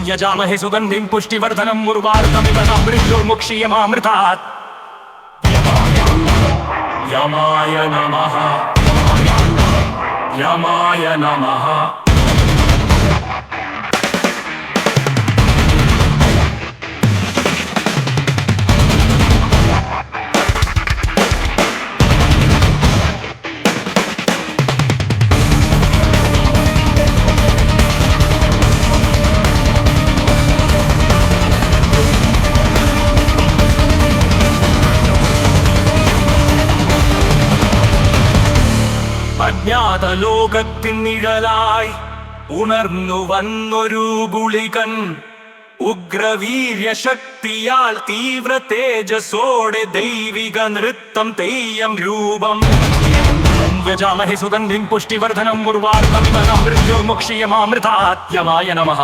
यजामहे सुगन्धिं पुष्टिवर्धनं उर्वारुकमिव मृत्युर्मुक्षीयमामृतात्। यमाय नमः यमाय नमः। അജ്ഞാത ലോകത്തിൻ നിഴലായി ഉണർന്നു വന്നൊരു ഗുളികൻ, ഉഗ്രവീര്യശക്തിയാൽ തീവ്ര തേജസ്സോടെ ദൈവിക നൃത്തം തെയ്യം രൂപം। യജാമഹേ സുഗന്ധിം പുഷ്ടിവർധനം ഉർവാരുകമിവ മൃത്യുർമുക്ഷീയമാമൃതാत्। യമായ നമഃ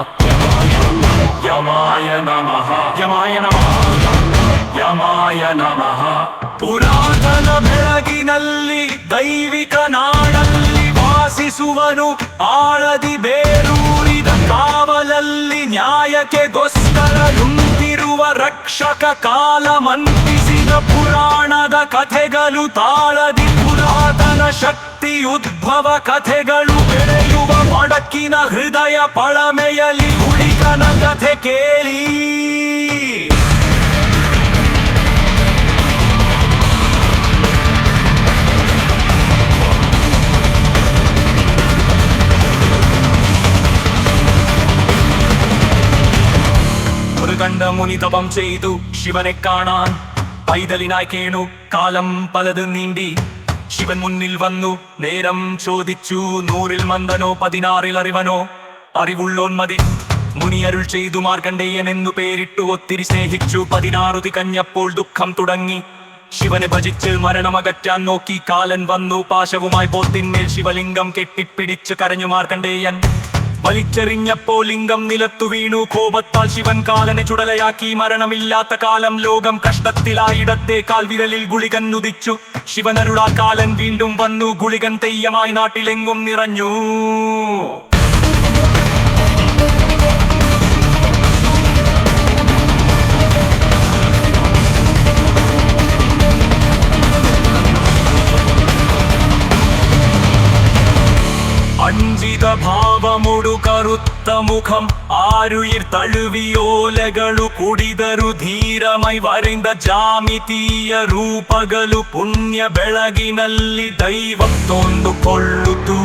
യമായ നമഃ യമായ നമഃ ಯಮಾಯ ನಮಃ। ಪುರಾತನ ಬೆಳಗಿನಲ್ಲಿ ದೈವಿಕ ನಾಡಲ್ಲಿ ವಾಸಿಸುವನು, ಆಳದಿ ಬೇರೂರಿದ ಕಾವಲಲ್ಲಿ ನ್ಯಾಯಕ್ಕೆಗೋಸ್ಕರ ನುಂತಿರುವ ರಕ್ಷಕ, ಕಾಲ ಮಂಡಿಸಿದ ಪುರಾಣದ ಕಥೆಗಳು ತಾಳದಿ ಪುರಾತನ ಶಕ್ತಿ ಉದ್ಭವ ಕಥೆಗಳು ಬೆಳೆಯುವ ಮಡಕಿನ ಹೃದಯ ಪಳಮೆಯಲ್ಲಿ ಹುಡುಕನ ಕಥೆ ಕೇಳಿ। കണ്ട മുനി തപം ചെയ്തു ശിവനെ കാണാൻ പൈതലിനായി കേണു, കാലം പലത് നീണ്ടി ശിവൻ മുന്നിൽ വന്നു നേരം ചോദിച്ചു, 100-ൽ മന്ദനോ 16-ൽ അറിവനോ? അറിവുള്ളോന്മതി മുനി അരുൾ ചെയ്തു, മാർക്കണ്ഡേയൻ എന്നു പേരിട്ടു ഒത്തിരി സ്നേഹിച്ചു। 16 തികഞ്ഞപ്പോൾ ദുഃഖം തുടങ്ങി, ശിവനെ ഭജിച്ച് മരണമകറ്റാൻ നോക്കി। കാലൻ വന്നു പാശവുമായി പോത്തിന്മേൽ ശിവലിംഗം കെട്ടിപ്പിടിച്ച് കരഞ്ഞു മാർക്കണ്ഡേയൻ। വലിച്ചെറിഞ്ഞപ്പോൾ ലിംഗം നിലത്തു വീണു, കോപത്താൽ ശിവൻ കാലനെ ചുടലയാക്കി। മരണമില്ലാത്ത കാലം ലോകം കഷ്ടത്തിലായിടത്തെ കാൽവിരലിൽ ഗുളികൻ ഉദിച്ചു। ശിവനരുളാ കാലൻ വീണ്ടും വന്നു, ഗുളികൻ തെയ്യമായി നാട്ടിലെങ്ങും നിറഞ്ഞു। അഞ്ചിത ഭാവമൊടു കറുത്ത മുഖം, ആരുയിർ തഴുവിയോലകളു കുടിതരു ധീരമായി വരೈಂದ ಜಾಮಿತೀಯ ರೂಪಗಳು। ಪುಣ್ಯ ಬೆಳಗಿನಲ್ಲಿ ದೈವಂ ತೊಂದುಕೊಳ್ಳುತ್ತು,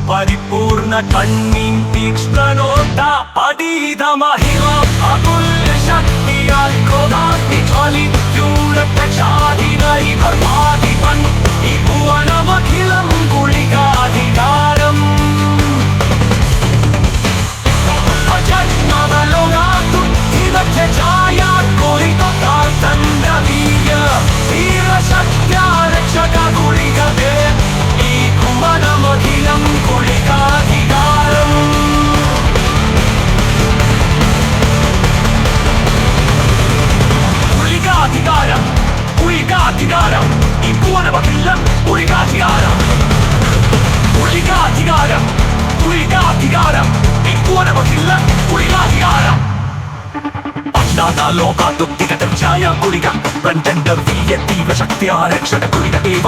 ಪರಿಪೂರ್ಣ ಕಣ್ಣಿನ ತೀಕ್ಷ್ಣ ನೋಟ, ಪದೀದ ಮಹಿಮ ಅಮೂಲ್ಯ ಶಕ್ತಿಯ ಕ್ರೋಧಾಗ್ನಿ ಜ್ವಲಿತ್ಯೂರಕ್ಕೆ ಚಾದಿನೈ ಭರ್ಮಾಧಿಪನ್ ಈ ಭುವನಮಖಿಲಂ ಗುಳಿಗಾಧಿಕಾರಂ। ಅಜಜ್ಞಾನಲೋನಾತು ಇದಕ್ಕೆ ಛಾಯ ಕೋರಿತ ತಂಡವೀಯ ವೀರ ಶಕ್ತ್ಯ ರಕ್ಷಕ ಗುಳಿಗದೆ ಈ ಭುವನಮಖಿಲಂ ಗುಳಿಗಾಧಿಕಾರಂ। ಗುಳಿಗಾಧಿಕಾರಂ ಗುಳಿಗಾಧಿಕಾರಂ ಈ ಭುವನಮಖಿಲಂ ಗುಳಿಗಾಧಿಕಾರಂ। ಗುಳಿಗಾಧಿಕಾರಂ ಗುಳಿಗಾಧಿಕಾರಂ ಈ ಭುವನಮಖಿಲಂ ಗುಳಿಗಾಧಿಕಾರಂ। ಅಜ್ಞಾತ ಲೋಕಾತು ದಿಗದ ಛಾಯ ಗುಳಿಗ, ಪ್ರಚಂಡ ವೀರ್ಯ ತೀವ್ರ ಶಕ್ತಿಯ ರಕ್ಷಕ ಗುಳಿಗ ಏವ